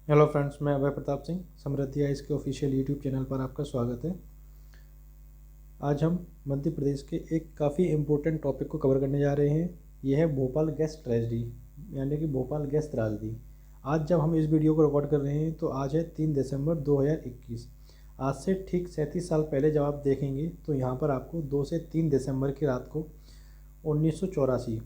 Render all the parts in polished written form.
Hello friends, मैं अभय प्रताप सिंह समृद्धि ice के official YouTube channel पर आपका स्वागत है। आज हम मध्य प्रदेश के एक काफ़ी इम्पोर्टेंट टॉपिक को कवर करने जा रहे हैं। यह है भोपाल गैस ट्रेजेडी, यानी कि भोपाल गैस त्रासदी। आज जब हम इस वीडियो को रिकॉर्ड कर रहे हैं तो आज है 3 दिसंबर 2021। आज से ठीक 37 साल पहले जब आप देखेंगे तो यहाँ पर आपको 2 से 3 दिसंबर की रात को 1984,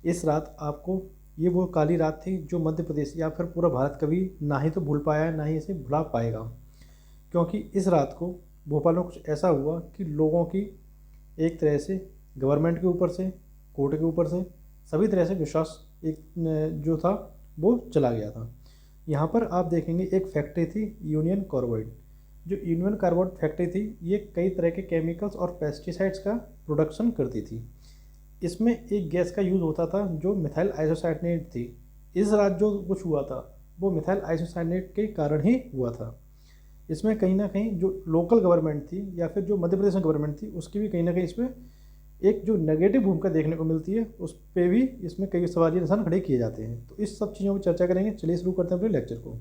इस रात आपको ये वो काली रात थी जो मध्य प्रदेश या फिर पूरा भारत कभी ना ही तो भूल पाया है, ना ही इसे भुला पाएगा। क्योंकि इस रात को भोपाल में कुछ ऐसा हुआ कि लोगों की एक तरह से गवर्नमेंट के ऊपर से, कोर्ट के ऊपर से, सभी तरह से विश्वास एक जो था वो चला गया था। यहाँ पर आप देखेंगे एक फैक्ट्री थी यूनियन कार्बाइड। जो यूनियन कार्बाइड फैक्ट्री थी ये कई तरह के केमिकल्स और पेस्टिसाइड्स का प्रोडक्शन करती थी। इसमें एक गैस का यूज़ होता था जो मिथाइल आइसोसाइनेट थी। इस रात जो कुछ हुआ था वो मिथाइल आइसोसाइनेट के कारण ही हुआ था। इसमें कहीं ना कहीं जो लोकल गवर्नमेंट थी या फिर जो मध्य प्रदेश में गवर्नमेंट थी उसकी भी कहीं ना कहीं इसमें एक जो नेगेटिव भूमिका देखने को मिलती है, उस पर भी इसमें कई सवालिया निशान खड़े किए जाते हैं। तो इस सब चीज़ों पर चर्चा करेंगे। चलिए शुरू करते हैं अपने लेक्चर को।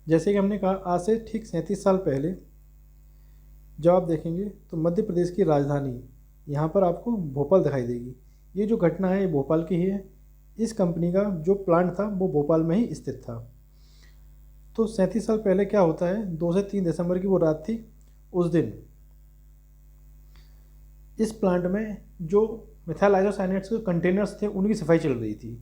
जैसे कि हमने कहा, आज से ठीक 37 साल पहले जब आप देखेंगे तो मध्य प्रदेश की राजधानी यहाँ पर आपको भोपाल दिखाई देगी। ये जो घटना है ये भोपाल की ही है। इस कंपनी का जो प्लांट था वो भोपाल में ही स्थित था। तो 37 साल पहले क्या होता है, 2 से 3 दिसंबर की वो रात थी। उस दिन इस प्लांट में जो मिथाइल आइसोसाइनेट्स के कंटेनर्स थे उनकी सफाई चल रही थी।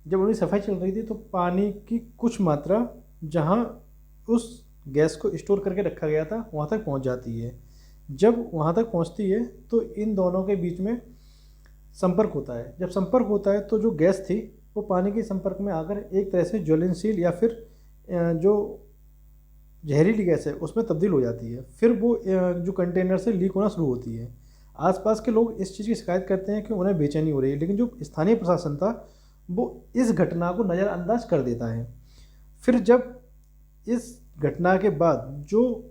जब उनकी सफाई चल रही थी तो पानी की कुछ मात्रा जहाँ उस गैस को स्टोर करके रखा गया था वहाँ तक पहुँच जाती है। जब वहाँ तक पहुँचती है तो इन दोनों के बीच में संपर्क होता है। जब संपर्क होता है तो जो गैस थी वो पानी के संपर्क में आकर एक तरह से ज्वलनशील या फिर जो जहरीली गैस है उसमें तब्दील हो जाती है। फिर वो जो कंटेनर से लीक होना शुरू होती है। आसपास के लोग इस चीज़ की शिकायत करते हैं कि उन्हें बेचैनी हो रही है, लेकिन जो स्थानीय प्रशासन था वो इस घटना को नज़रअंदाज कर देता है। फिर जब इस घटना के बाद जो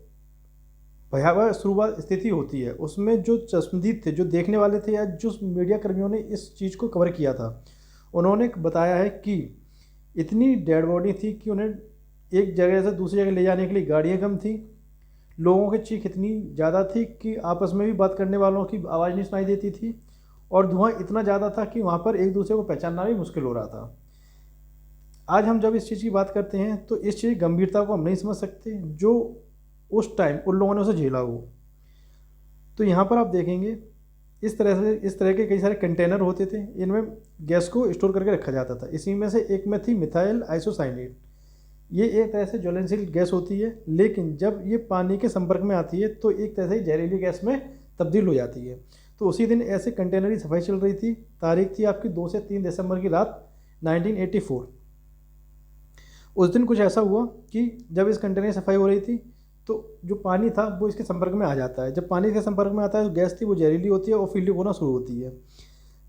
भयावह शुरुआत स्थिति होती है उसमें जो चश्मदीद थे, जो देखने वाले थे या जो मीडिया कर्मियों ने इस चीज़ को कवर किया था, उन्होंने बताया है कि इतनी डेड बॉडी थी कि उन्हें एक जगह से दूसरी जगह ले जाने के लिए गाड़ियाँ कम थी। लोगों की चीख इतनी ज़्यादा थी कि आपस में भी बात करने वालों की आवाज़ नहीं सुनाई देती थी, और धुआं इतना ज़्यादा था कि वहाँ पर एक दूसरे को पहचानना भी मुश्किल हो रहा था। आज हम जब इस चीज़ की बात करते हैं तो इस चीज़ की गंभीरता को हम नहीं समझ सकते जो उस टाइम उन लोगों ने उसे झेला हो। तो यहाँ पर आप देखेंगे इस तरह के कई सारे कंटेनर होते थे, इनमें गैस को स्टोर करके रखा जाता था। इसी में से एक में थी मिथाइल आइसोसाइनेट। ये एक तरह से ज्वलनशील गैस होती है, लेकिन जब ये पानी के संपर्क में आती है तो एक तरह से जहरीली गैस में तब्दील हो जाती है। तो उसी दिन ऐसे कंटेनर की सफाई चल रही थी। तारीख थी आपकी 2 से 3 दिसंबर की रात 1984। उस दिन कुछ ऐसा हुआ कि जब इस कंटेनर की सफाई हो रही थी तो जो पानी था वो इसके संपर्क में आ जाता है। जब पानी के संपर्क में आता है तो गैस थी वो जहरीली होती है और फिर लीक होना शुरू होती है।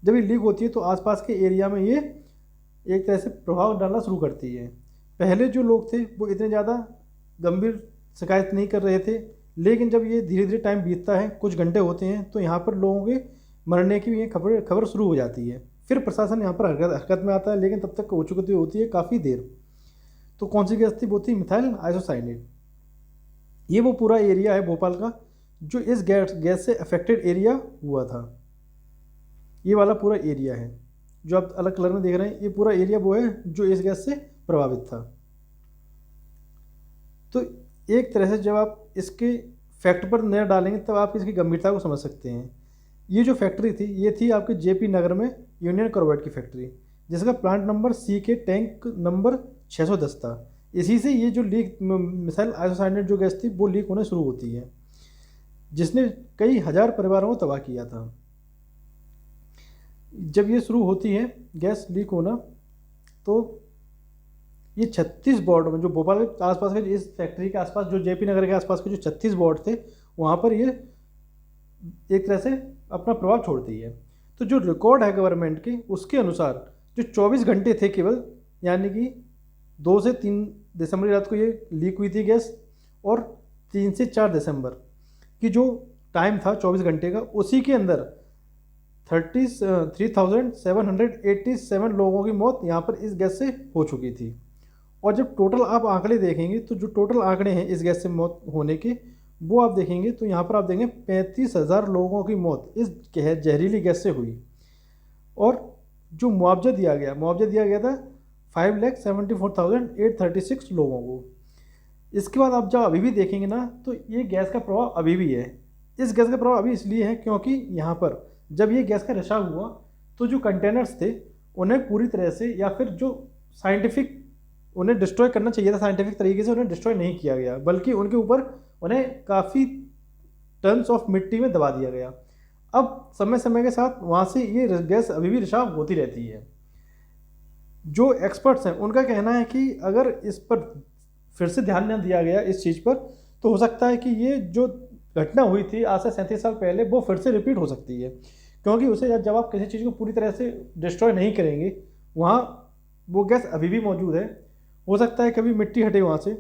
जब ये लीक होती है तो आसपास के एरिया में ये एक तरह से प्रभाव डालना शुरू करती है। पहले जो लोग थे वो इतने ज़्यादा गंभीर शिकायत नहीं कर रहे थे, लेकिन जब ये धीरे धीरे टाइम बीतता है, कुछ घंटे होते हैं, तो यहाँ पर लोगों के मरने की भी ये खबर शुरू हो जाती है। फिर प्रशासन यहाँ पर हरकत में आता है, लेकिन तब तक हो चुकी होती है काफ़ी देर। तो कौन सी गैस थी? वो थी मिथाइल आइसोसाइनेट। ये वो पूरा एरिया है भोपाल का जो इस गैस से अफेक्टेड एरिया हुआ था। ये वाला पूरा एरिया है जो आप अलग कलर में देख रहे हैं, ये पूरा एरिया वो है जो इस गैस से प्रभावित था। तो एक तरह से जब आप इसके फैक्ट पर नज़र डालेंगे तब आप इसकी गंभीरता को समझ सकते हैं। ये जो फैक्ट्री थी ये थी आपके जेपी नगर में यूनियन कार्बाइड की फैक्ट्री, जिसका प्लांट नंबर सी के टैंक नंबर 610 था। इसी से ये जो लीक मिसाइल आइसोसाइनेट जो गैस थी वो लीक होना शुरू होती है, जिसने कई हजार परिवारों को तबाह किया था। जब ये शुरू होती है गैस लीक होना, तो ये 36 वार्ड में जो भोपाल के आसपास के, इस फैक्ट्री के आसपास, जो जेपी नगर के आसपास के जो 36 वार्ड थे वहाँ पर ये एक तरह से अपना प्रभाव छोड़ती है। तो जो रिकॉर्ड है गवर्नमेंट के उसके अनुसार जो 24 घंटे थे केवल, यानी कि 2 से 3 दिसंबर की रात को ये लीक हुई थी गैस, और 3 से 4 दिसंबर की जो टाइम था 24 घंटे का, उसी के अंदर 3787 लोगों की मौत यहाँ पर इस गैस से हो चुकी थी। और जब टोटल आप आंकड़े देखेंगे तो जो टोटल आंकड़े हैं इस गैस से मौत होने के, वो आप देखेंगे तो यहाँ पर आप देखेंगे 35,000 लोगों की मौत इस जहरीली गैस से हुई। और जो मुआवजा दिया गया था 5,74,836 लोगों को। इसके बाद आप जब अभी भी देखेंगे ना तो ये गैस का प्रभाव अभी भी है। इस गैस का प्रभाव अभी इसलिए है क्योंकि यहाँ पर जब ये गैस का रिसाव हुआ तो जो कंटेनर्स थे उन्हें पूरी तरह से, या फिर जो साइंटिफिक उन्हें डिस्ट्रॉय करना चाहिए था साइंटिफिक तरीके से, उन्हें डिस्ट्रॉय नहीं किया गया, बल्कि उनके ऊपर उन्हें काफ़ी टन्स ऑफ मिट्टी में दबा दिया गया। अब समय समय के साथ वहाँ से ये गैस अभी भी रिसाव होती रहती है। जो एक्सपर्ट्स हैं उनका कहना है कि अगर इस पर फिर से ध्यान न दिया गया इस चीज़ पर, तो हो सकता है कि ये जो घटना हुई थी आज से 37 साल पहले वो फिर से रिपीट हो सकती है। क्योंकि उसे जब आप किसी चीज़ को पूरी तरह से डिस्ट्रॉय नहीं करेंगे, वहाँ वो गैस अभी भी मौजूद है। हो सकता है कभी मिट्टी हटे वहाँ से,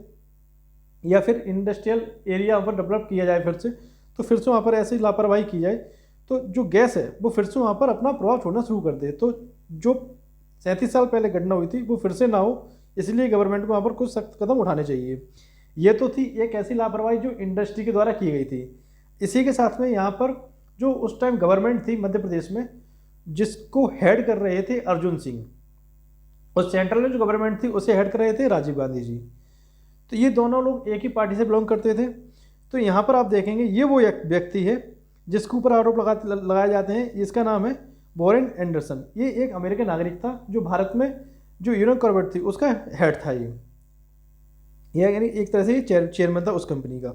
या फिर इंडस्ट्रियल एरिया वहाँ पर डेवलप किया जाए फिर से, तो फिर से वहाँ पर ऐसी लापरवाही की जाए तो जो गैस है वो फिर से वहाँ पर अपना प्रभाव छोड़ना शुरू कर दे। तो जो 37 साल पहले घटना हुई थी वो फिर से ना हो, इसलिए गवर्नमेंट को वहाँ पर कुछ सख्त कदम उठाने चाहिए। ये तो थी एक ऐसी लापरवाही जो इंडस्ट्री के द्वारा की गई थी। इसी के साथ में यहाँ पर जो उस टाइम गवर्नमेंट थी मध्य प्रदेश में, जिसको हेड कर रहे थे अर्जुन सिंह, और सेंट्रल में जो गवर्नमेंट थी उसे हेड कर रहे थे राजीव गांधी जी। तो ये दोनों लोग एक ही पार्टी से बिलोंग करते थे। तो यहाँ पर आप देखेंगे ये वो एक व्यक्ति है जिसके ऊपर आरोप लगाए जाते हैं। इसका नाम है वॉरेन एंडरसन। ये एक अमेरिकन नागरिक था जो भारत में जो यूनियन कॉर्बेट थी उसका हेड था। ये यानी एक तरह से ये चेयरमैन था उस कंपनी का।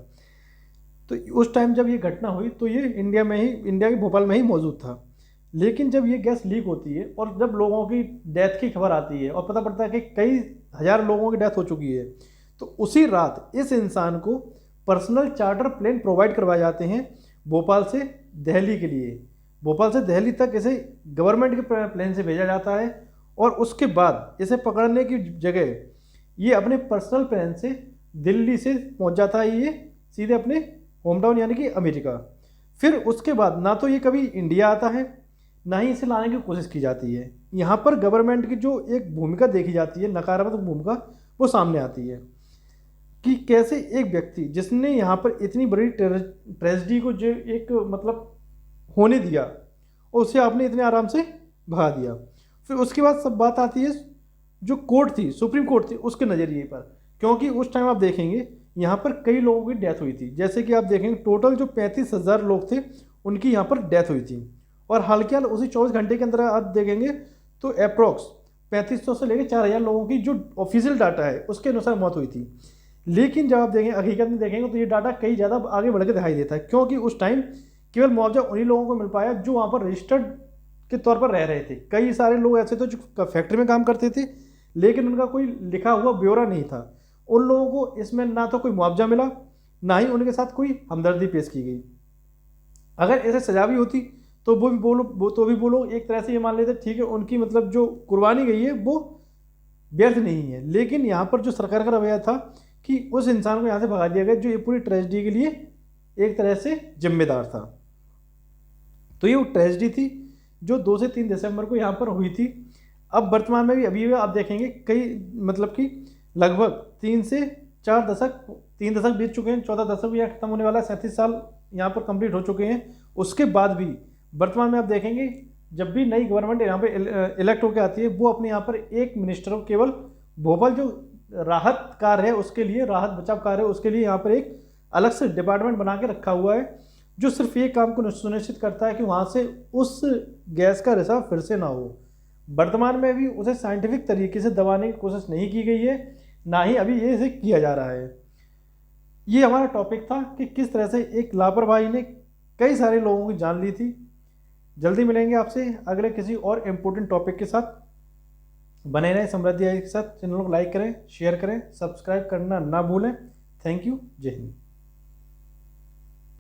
तो उस टाइम जब ये घटना हुई तो ये इंडिया के भोपाल में ही मौजूद था। लेकिन जब ये गैस लीक होती है और जब लोगों की डेथ की खबर आती है और पता पड़ता है कि कई हजार लोगों की डेथ हो चुकी है, तो उसी रात इस इंसान को पर्सनल चार्टर प्लेन प्रोवाइड करवाए जाते हैं भोपाल से दिल्ली के लिए। भोपाल से दिल्ली तक इसे गवर्नमेंट के प्लेन से भेजा जाता है, और उसके बाद इसे पकड़ने की जगह ये अपने पर्सनल प्लेन से दिल्ली से पहुंच जाता है ये सीधे अपने होम टाउन यानी कि अमेरिका। फिर उसके बाद ना तो ये कभी इंडिया आता है, ना ही इसे लाने की कोशिश की जाती है। यहाँ पर गवर्नमेंट की जो एक भूमिका देखी जाती है, नकारात्मक भूमिका, वो सामने आती है कि कैसे एक व्यक्ति जिसने यहाँ पर इतनी बड़ी ट्रेजेडी को जो एक मतलब होने दिया, और उसे आपने इतने आराम से भगा दिया। फिर उसके बाद सब बात आती है जो कोर्ट थी, सुप्रीम कोर्ट थी, उसके नज़रिए पर। क्योंकि उस टाइम आप देखेंगे यहाँ पर कई लोगों की डेथ हुई थी। जैसे कि आप देखेंगे टोटल जो 35,000 लोग थे उनकी यहाँ पर डेथ हुई थी। और हाल के हाल उसी 24 घंटे के अंदर आप देखेंगे तो अप्रॉक्स 3500 से लेकर 4,000 लोगों की जो ऑफिशियल डाटा है उसके अनुसार मौत हुई थी। लेकिन जब आप देखेंगे हकीकत में देखेंगे तो ये डाटा कई ज़्यादा आगे बढ़ के दिखाई देता है, क्योंकि उस टाइम केवल मुआवजा उन्हीं लोगों को मिल पाया जो वहाँ पर रजिस्टर्ड के तौर पर रह रहे थे। कई सारे लोग ऐसे थे जो फैक्ट्री में काम करते थे लेकिन उनका कोई लिखा हुआ ब्यौरा नहीं था। उन लोगों को इसमें ना तो कोई मुआवजा मिला, ना ही उनके साथ कोई हमदर्दी पेश की गई। अगर ऐसे सजा भी होती तो वो भी बोलो एक तरह से ये मान लेते ठीक है उनकी मतलब जो कुर्बानी गई है वो व्यर्थ नहीं है। लेकिन यहाँ पर जो सरकार का रवैया था कि उस इंसान को यहाँ से भगा दिया गया जो ये पूरी ट्रेजेडी के लिए एक तरह से जिम्मेदार था। तो ये वो ट्रेजेडी थी जो 2 से 3 दिसंबर को यहाँ पर हुई थी। अब वर्तमान में भी अभी आप देखेंगे कई मतलब कि लगभग 3 दशक बीत चुके हैं। 14 दशक यहाँ खत्म होने वाला है, 37 साल यहाँ पर कंप्लीट हो चुके हैं। उसके बाद भी वर्तमान में आप देखेंगे जब भी नई गवर्नमेंट यहाँ पे इलेक्ट होकर आती है वो अपने यहाँ पर एक मिनिस्टर को केवल भोपाल जो राहत कार्य है उसके लिए, राहत बचाव कार्य है उसके लिए यहाँ पर एक अलग से डिपार्टमेंट बना के रखा हुआ है जो सिर्फ ये काम को सुनिश्चित करता है कि वहाँ से उस गैस का रिसाव फिर से ना हो। वर्तमान में भी उसे साइंटिफिक तरीके से दबाने की कोशिश नहीं की गई है, ना ही अभी ये इसे किया जा रहा है। ये हमारा टॉपिक था कि किस तरह से एक लापरवाही ने कई सारे लोगों की जान ली थी। जल्दी मिलेंगे आपसे अगले किसी और इम्पोर्टेंट टॉपिक के साथ। बने रहें समृद्धि आई के साथ। चैनल को लाइक करें, शेयर करें, सब्सक्राइब करना ना भूलें। Thank you. जय हिंद।